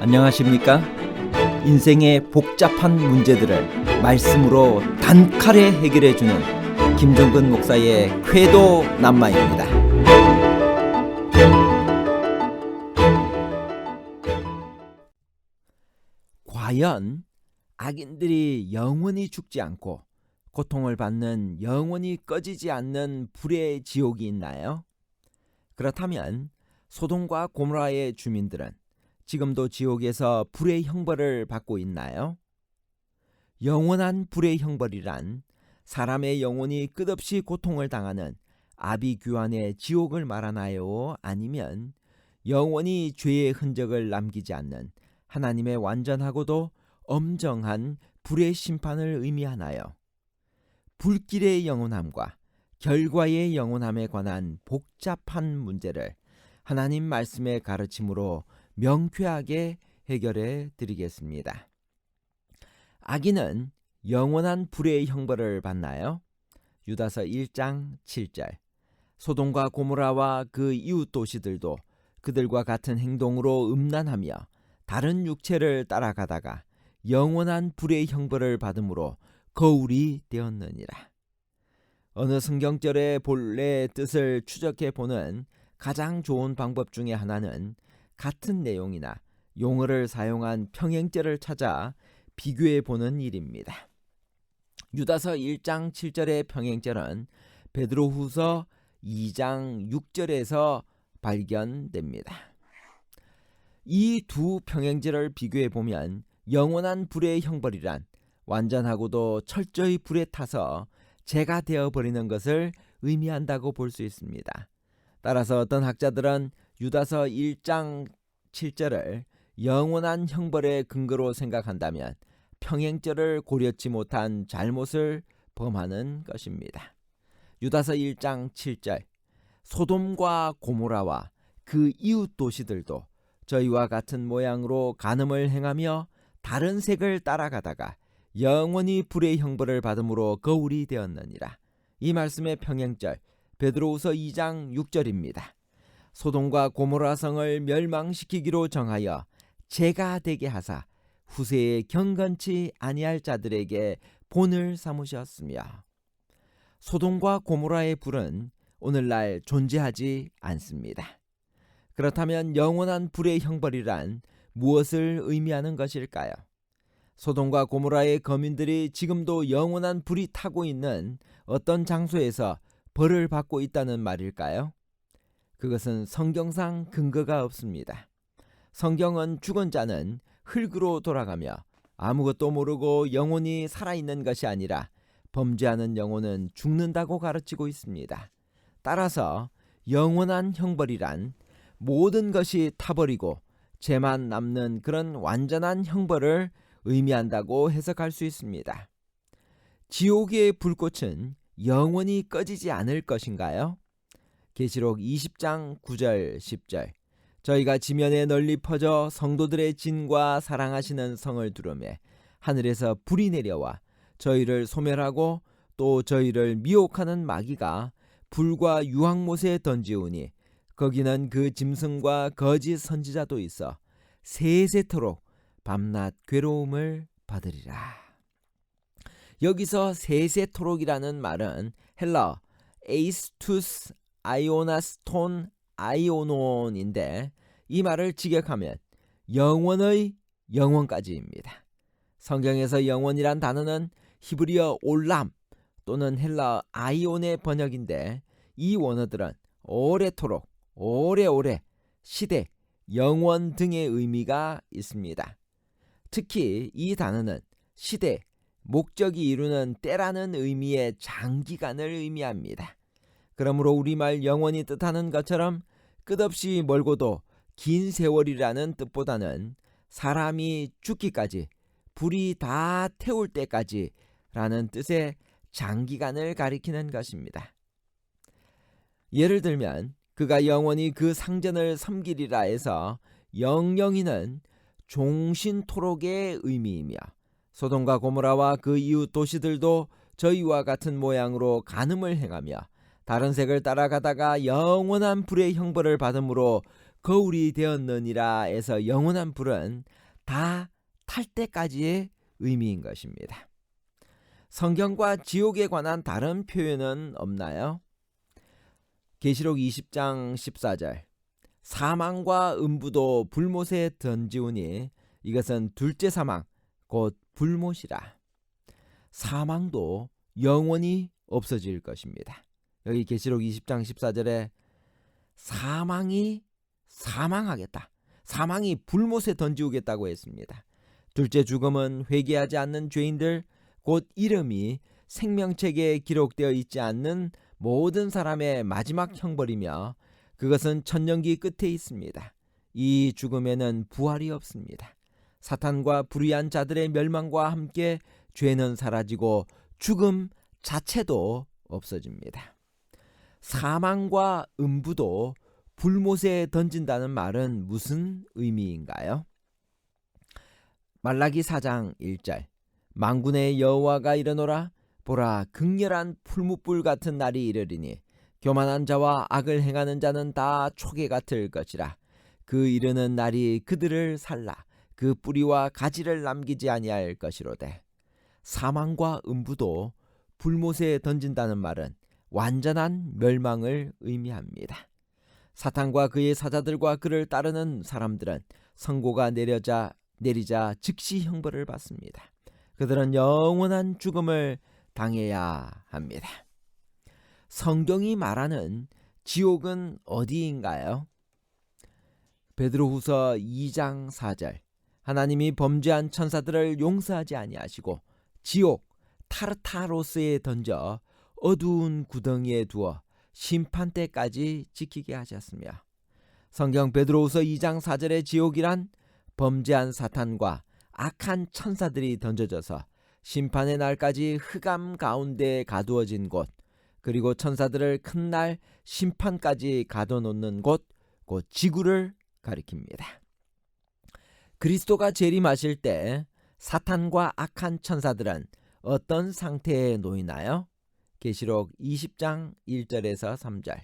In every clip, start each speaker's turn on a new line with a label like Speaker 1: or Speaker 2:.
Speaker 1: 안녕하십니까? 인생의 복잡한 문제들을 말씀으로 단칼에 해결해주는 김종근 목사의 쾌도 남마입니다. 과연 악인들이 영원히 죽지 않고 고통을 받는 영원히 꺼지지 않는 불의 지옥이 있나요? 그렇다면 소돔과 고모라의 주민들은 지금도 지옥에서 불의 형벌을 받고 있나요? 영원한 불의 형벌이란 사람의 영혼이 끝없이 고통을 당하는 아비규환의 지옥을 말하나요? 아니면 영원히 죄의 흔적을 남기지 않는 하나님의 완전하고도 엄정한 불의 심판을 의미하나요? 불길의 영원함과 결과의 영원함에 관한 복잡한 문제를 하나님 말씀의 가르침으로 명쾌하게 해결해 드리겠습니다. 악인은 영원한 불의 형벌을 받나요? 유다서 1장 7절. 소돔과 고모라와 그 이웃 도시들도 그들과 같은 행동으로 음란하며 다른 육체를 따라가다가 영원한 불의 형벌을 받음으로 거울이 되었느니라. 어느 성경절의 본래 뜻을 추적해 보는 가장 좋은 방법 중에 하나는 같은 내용이나 용어를 사용한 평행절을 찾아 비교해 보는 일입니다. 유다서 1장 7절의 평행절은 베드로후서 2장 6절에서 발견됩니다. 이 두 평행절을 비교해 보면 영원한 불의 형벌이란 완전하고도 철저히 불에 타서 재가 되어버리는 것을 의미한다고 볼 수 있습니다. 따라서 어떤 학자들은 유다서 1장 7절을 영원한 형벌의 근거로 생각한다면 평행절을 고려치 못한 잘못을 범하는 것입니다. 유다서 1장 7절. 소돔과 고모라와 그 이웃 도시들도 저희와 같은 모양으로 간음을 행하며 다른 색을 따라가다가 영원히 불의 형벌을 받음으로 거울이 되었느니라. 이 말씀의 평행절 베드로후서 2장 6절입니다. 소돔과 고모라 성을 멸망시키기로 정하여 재가 되게 하사 후세에 경건치 아니할 자들에게 본을 삼으셨으며, 소돔과 고모라의 불은 오늘날 존재하지 않습니다. 그렇다면 영원한 불의 형벌이란 무엇을 의미하는 것일까요? 소돔과 고모라의 거민들이 지금도 영원한 불이 타고 있는 어떤 장소에서 벌을 받고 있다는 말일까요? 그것은 성경상 근거가 없습니다. 성경은 죽은 자는 흙으로 돌아가며 아무것도 모르고 영원히 살아있는 것이 아니라 범죄하는 영혼은 죽는다고 가르치고 있습니다. 따라서 영원한 형벌이란 모든 것이 타버리고 죄만 남는 그런 완전한 형벌을 의미한다고 해석할 수 있습니다. 지옥의 불꽃은 영원히 꺼지지 않을 것인가요? 계시록 20장 9절 10절. 저희가 지면에 널리 퍼져 성도들의 진과 사랑하시는 성을 두르매 하늘에서 불이 내려와 저희를 소멸하고 또 저희를 미혹하는 마귀가 불과 유황못에 던지우니 거기는 그 짐승과 거짓 선지자도 있어 세세토록 밤낮 괴로움을 받으리라. 여기서 세세토록이라는 말은 헬라 에이스투스 아이오나스톤 아이오논인데 이 말을 직역하면 영원의 영원까지입니다. 성경에서 영원이란 단어는 히브리어 올람 또는 헬라 아이온의 번역인데 이 원어들은 오래토록, 오래오래, 시대, 영원 등의 의미가 있습니다. 특히 이 단어는 시대, 목적이 이루는 때라는 의미의 장기간을 의미합니다. 그러므로 우리말 영원히 뜻하는 것처럼 끝없이 멀고도 긴 세월이라는 뜻보다는 사람이 죽기까지, 불이 다 태울 때까지 라는 뜻의 장기간을 가리키는 것입니다. 예를 들면 그가 영원히 그 상전을 섬기리라 해서 영영이는 종신토록의 의미이며, 소돔과 고모라와 그 이웃 도시들도 저희와 같은 모양으로 간음을 행하며 다른 색을 따라가다가 영원한 불의 형벌을 받음으로 거울이 되었느니라에서 영원한 불은 다 탈 때까지의 의미인 것입니다. 성경과 지옥에 관한 다른 표현은 없나요? 계시록 20장 14절 사망과 음부도 불못에 던지우니 이것은 둘째 사망 곧 불못이라. 사망도 영원히 없어질 것입니다. 여기 계시록 20장 14절에 사망이 사망하겠다. 사망이 불못에 던지우겠다고 했습니다. 둘째 죽음은 회개하지 않는 죄인들 곧 이름이 생명책에 기록되어 있지 않는 모든 사람의 마지막 형벌이며 그것은 천년기 끝에 있습니다. 이 죽음에는 부활이 없습니다. 사탄과 불의한 자들의 멸망과 함께 죄는 사라지고 죽음 자체도 없어집니다. 사망과 음부도 불못에 던진다는 말은 무슨 의미인가요? 말라기 4장 1절 만군의 여호와가 이르노라 보라 극렬한 풀무불 같은 날이 이르리니 교만한 자와 악을 행하는 자는 다 초계 같을 것이라. 그 이르는 날이 그들을 살라 그 뿌리와 가지를 남기지 아니할 것이로되. 사망과 음부도 불못에 던진다는 말은 완전한 멸망을 의미합니다. 사탄과 그의 사자들과 그를 따르는 사람들은 선고가 내리자 즉시 형벌을 받습니다. 그들은 영원한 죽음을 당해야 합니다. 성경이 말하는 지옥은 어디인가요? 베드로후서 2장 4절 하나님이 범죄한 천사들을 용서하지 아니하시고 지옥 타르타로스에 던져 어두운 구덩이에 두어 심판 때까지 지키게 하셨으며 성경 베드로후서 2장 4절의 지옥이란 범죄한 사탄과 악한 천사들이 던져져서 심판의 날까지 흑암 가운데 가두어진 곳 그리고 천사들을 큰 날 심판까지 가둬놓는 곳 곧 지구를 가리킵니다. 그리스도가 재림하실 때 사탄과 악한 천사들은 어떤 상태에 놓이나요? 계시록 20장 1절에서 3절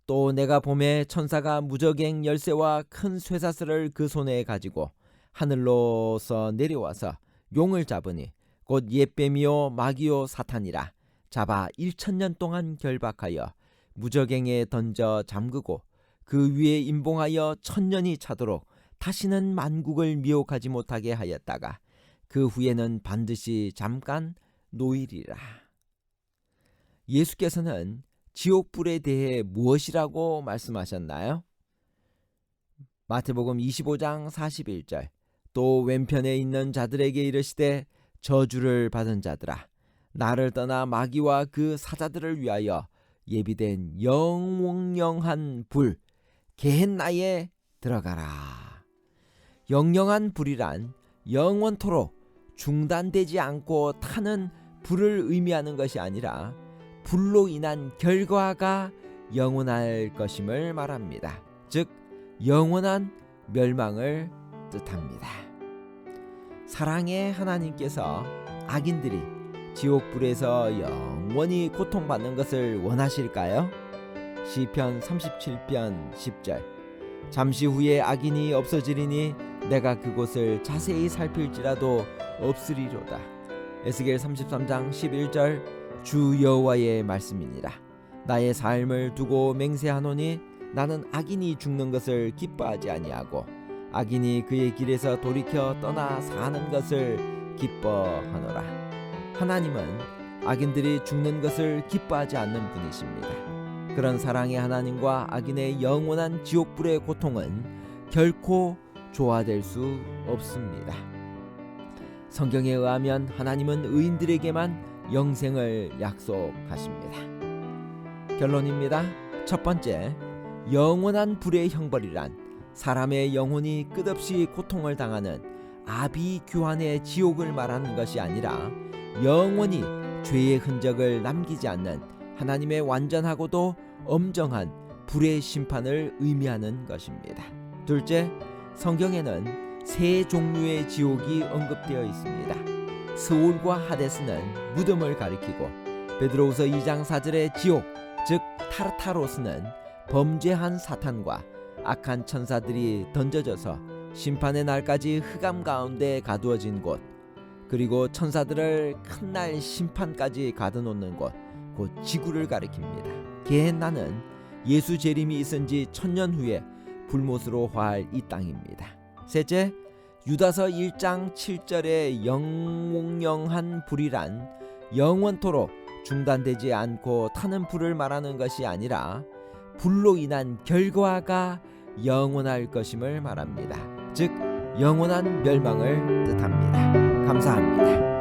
Speaker 1: 또 내가 보매 천사가 무저갱 열쇠와 큰 쇠사슬을 그 손에 가지고 하늘로서 내려와서 용을 잡으니 곧 옛뱀이요 마귀요 사탄이라 잡아 1000년 동안 결박하여 무저갱에 던져 잠그고 그 위에 임봉하여 1000년이 차도록 다시는 만국을 미혹하지 못하게 하였다가 그 후에는 반드시 잠깐 놓이리라. 예수께서는 지옥불에 대해 무엇이라고 말씀하셨나요? 마태복음 25장 41절 또 왼편에 있는 자들에게 이르시되 저주를 받은 자들아 나를 떠나 마귀와 그 사자들을 위하여 예비된 영원한 불 게헨나에 들어가라. 영영한 불이란 영원토록 중단되지 않고 타는 불을 의미하는 것이 아니라 불로 인한 결과가 영원할 것임을 말합니다. 즉 영원한 멸망을 뜻합니다. 사랑의 하나님께서 악인들이 지옥불에서 영원히 고통받는 것을 원하실까요? 시편 37편 10절 잠시 후에 악인이 없어지리니 내가 그곳을 자세히 살필지라도 없으리로다. 에스겔 33장 11절 주 여호와의 말씀이니라. 나의 삶을 두고 맹세하노니 나는 악인이 죽는 것을 기뻐하지 아니하고 악인이 그의 길에서 돌이켜 떠나 사는 것을 기뻐하노라. 하나님은 악인들이 죽는 것을 기뻐하지 않는 분이십니다. 그런 사랑의 하나님과 악인의 영원한 지옥불의 고통은 결코 조화될 수 없습니다. 성경에 의하면 하나님은 의인들에게만 영생을 약속하십니다. 결론입니다. 첫 번째, 영원한 불의 형벌이란 사람의 영혼이 끝없이 고통을 당하는 아비규환의 지옥을 말하는 것이 아니라 영원히 죄의 흔적을 남기지 않는 하나님의 완전하고도 엄정한 불의 심판을 의미하는 것입니다. 둘째, 성경에는 세 종류의 지옥이 언급되어 있습니다. 스올과 하데스는 무덤을 가리키고 베드로후서 2장 4절의 지옥 즉 타르타로스는 범죄한 사탄과 악한 천사들이 던져져서 심판의 날까지 흑암 가운데 가두어진 곳, 그리고 천사들을 큰 날 심판까지 가둬놓는 곳, 곧 지구를 가리킵니다. 게헨나는 예수 재림이 있은 지 1000년 후에 불못으로 화할 이 땅입니다. 셋째, 유다서 1장 7절의 영롱한 불이란 영원토록 중단되지 않고 타는 불을 말하는 것이 아니라 불로 인한 결과가 영원할 것임을 말합니다. 즉 영원한 멸망을 뜻합니다. 감사합니다.